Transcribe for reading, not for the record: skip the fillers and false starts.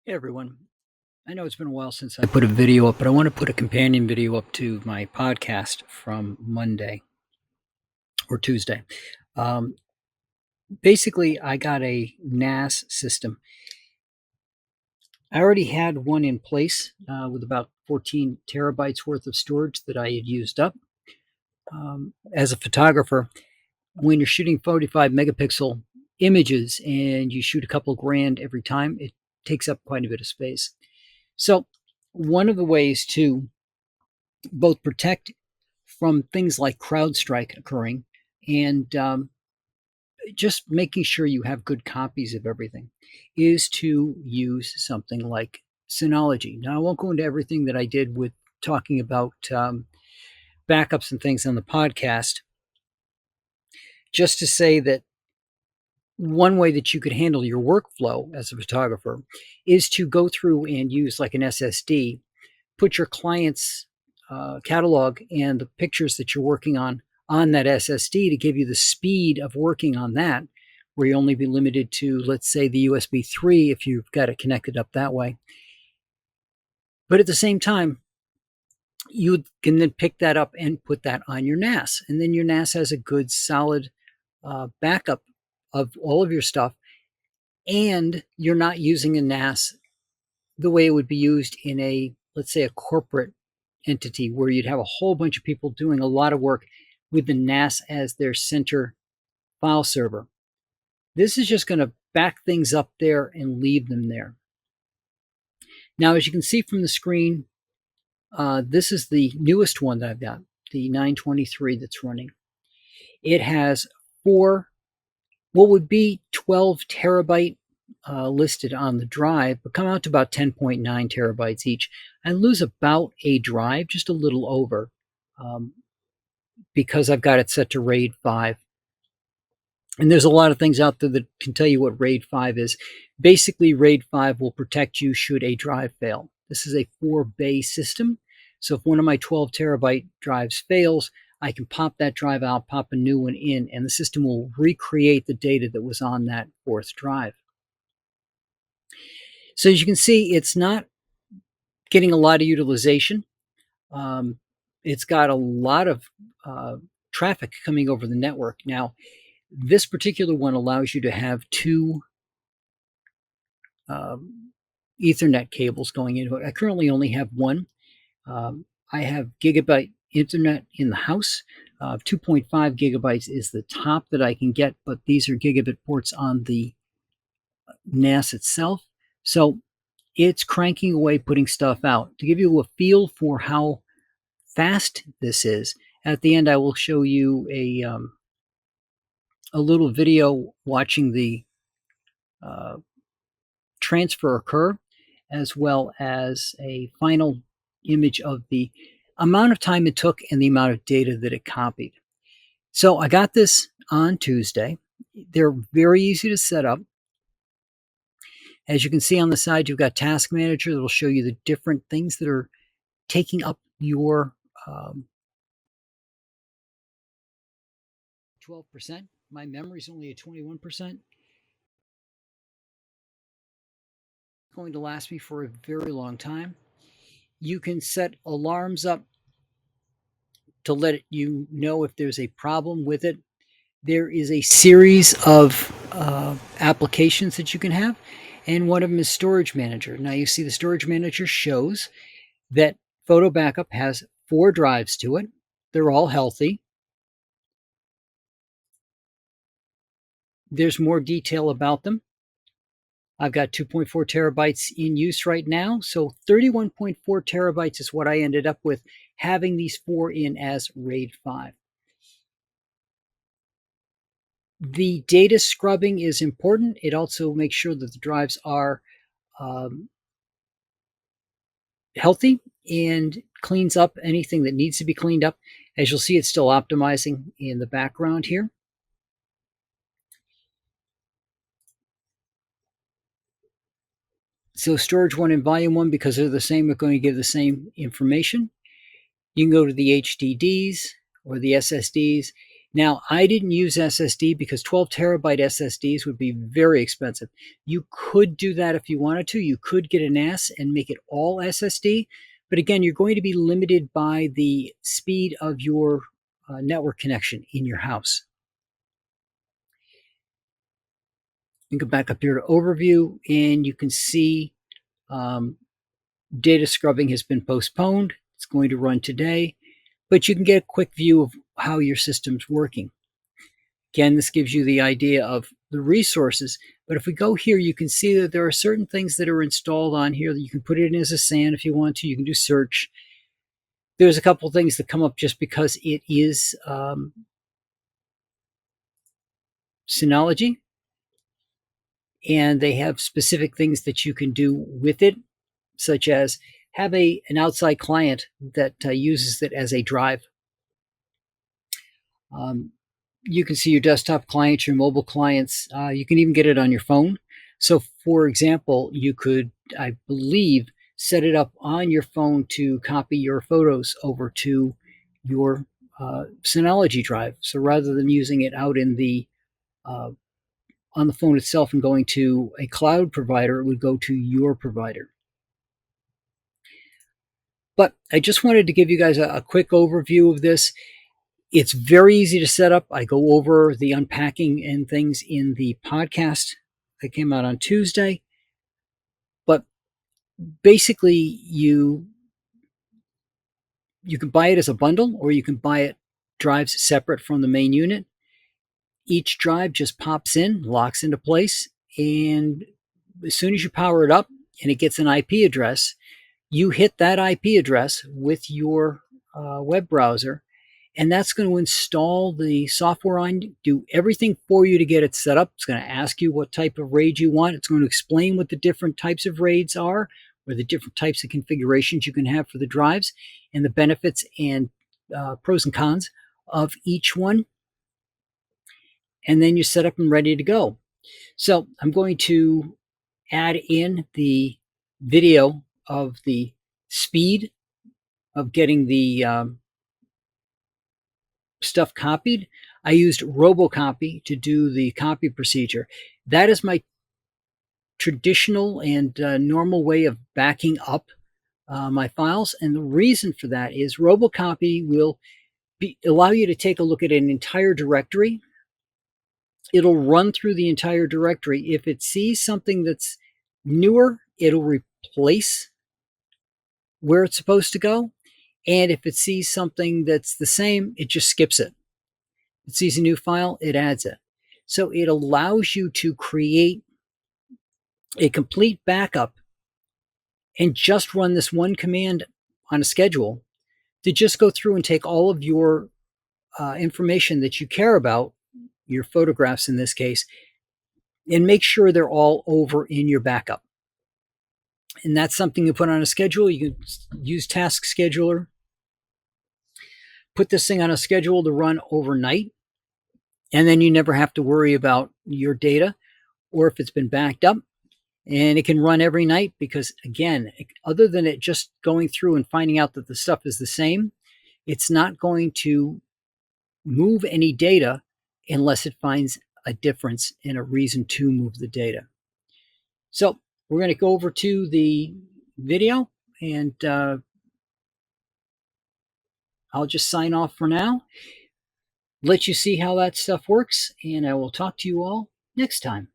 Hey everyone. I know it's been a while since I put a video up, but I want to put a companion video up to my podcast from Monday or Tuesday. Um, Basically, I got a NAS system. I already had one in place with about 14 terabytes worth of storage that I had used up. As a photographer, when you're shooting 45 megapixel images and you shoot a couple grand every time, it takes up quite a bit of space. So, one of the ways to both protect from things like CrowdStrike occurring and just making sure you have good copies of everything is to use something like Synology. Now, I won't go into everything that I did with talking about backups and things on the podcast, just to say that one way that you could handle your workflow as a photographer is to go through and use like an SSD, put your client's catalog and the pictures that you're working on that SSD to give you the speed of working on that, where you only be limited to, let's say, the USB 3 if you've got it connected up that way. But at the same time, you can then pick that up and put that on your NAS. And then your NAS has a good, solid backup of all of your stuff. And you're not using a NAS the way it would be used in a, let's say, a corporate entity where you'd have a whole bunch of people doing a lot of work with the NAS as their center file server. This is just going to back things up there and leave them there. Now, as you can see from the screen, this is the newest one that I've got, the 923 that's running. It has what would be 12 terabyte listed on the drive, but come out to about 10.9 terabytes each. I lose about a drive, just a little over, because I've got it set to RAID 5. And there's a lot of things out there that can tell you what RAID 5 is. Basically, RAID 5 will protect you should a drive fail. This is a 4-bay system. So if one of my 12 terabyte drives fails, I can pop that drive out, pop a new one in, and the system will recreate the data that was on that 4th drive. So as you can see, it's not getting a lot of utilization. It's got a lot of traffic coming over the network. Now, this particular one allows you to have 2 Ethernet cables going into it. I currently only have one. I have gigabit internet in the house. 2.5 gigabytes is the top that I can get, but these are gigabit ports on the NAS itself. So it's cranking away, putting stuff out. To give you a feel for how fast this is, at the end I will show you a little video watching the transfer occur, as well as a final image of the amount of time it took and the amount of data that it copied. So I got this on Tuesday. They're very easy to set up. As you can see on the side, you've got Task Manager that will show you the different things that are taking up your 12%. My memory is only at 21%. Going to last me for a very long time. You can set alarms up to let you know if there's a problem with it. There is a series of applications that you can have, and one of them is Storage Manager. Now you see the Storage Manager shows that Photo Backup has 4 drives to it. They're all healthy. There's more detail about them. I've got 2.4 terabytes in use right now, so 31.4 terabytes is what I ended up with, having these 4 in as RAID 5. The data scrubbing is important. It also makes sure that the drives are healthy and cleans up anything that needs to be cleaned up. As you'll see, it's still optimizing in the background here. So storage 1 and volume 1, because they're the same, are going to give the same information. You can go to the HDDs or the SSDs. Now, I didn't use SSD because 12 terabyte SSDs would be very expensive. You could do that if you wanted to. You could get a NAS and make it all SSD. But again, you're going to be limited by the speed of your network connection in your house. You can go back up here to overview, and you can see data scrubbing has been postponed. It's going to run today, but you can get a quick view of how your system's working. Again, this gives you the idea of the resources. But if we go here, you can see that there are certain things that are installed on here that you can put it in as a SAN if you want to. You can do search. There's a couple of things that come up just because it is Synology, and they have specific things that you can do with it, such as have an outside client that uses it as a drive. You can see your desktop clients, your mobile clients. You can even get it on your phone. So, for example, you could, I believe, set it up on your phone to copy your photos over to your Synology drive. So rather than using it out in the on the phone itself and going to a cloud provider, it would go to your provider. But I just wanted to give you guys a quick overview of this. It's very easy to set up. I go over the unpacking and things in the podcast that came out on Tuesday. But basically, you can buy it as a bundle, or you can buy it drives separate from the main unit. Each drive just pops in, locks into place, and as soon as you power it up and it gets an IP address, you hit that IP address with your web browser, and that's going to install the software on, do everything for you to get it set up. It's going to ask you what type of RAID you want. It's going to explain what the different types of RAIDs are, or the different types of configurations you can have for the drives, and the benefits and pros and cons of each one. And then you're set up and ready to go. So I'm going to add in the video of the speed of getting the stuff copied. I used RoboCopy to do the copy procedure. That is my traditional and normal way of backing up my files. And the reason for that is RoboCopy will allow you to take a look at an entire directory. It'll run through the entire directory. If it sees something that's newer, it'll replace where it's supposed to go. And if it sees something that's the same, it just skips it. If it sees a new file, it adds it. So it allows you to create a complete backup and just run this one command on a schedule to just go through and take all of your information that you care about, your photographs in this case, and make sure they're all over in your backup. And that's something you put on a schedule. You can use Task Scheduler. Put this thing on a schedule to run overnight, and then you never have to worry about your data or if it's been backed up. And it can run every night because, again, other than it just going through and finding out that the stuff is the same, it's not going to move any data unless it finds a difference and a reason to move the data. So we're going to go over to the video, and I'll just sign off for now, let you see how that stuff works, and I will talk to you all next time.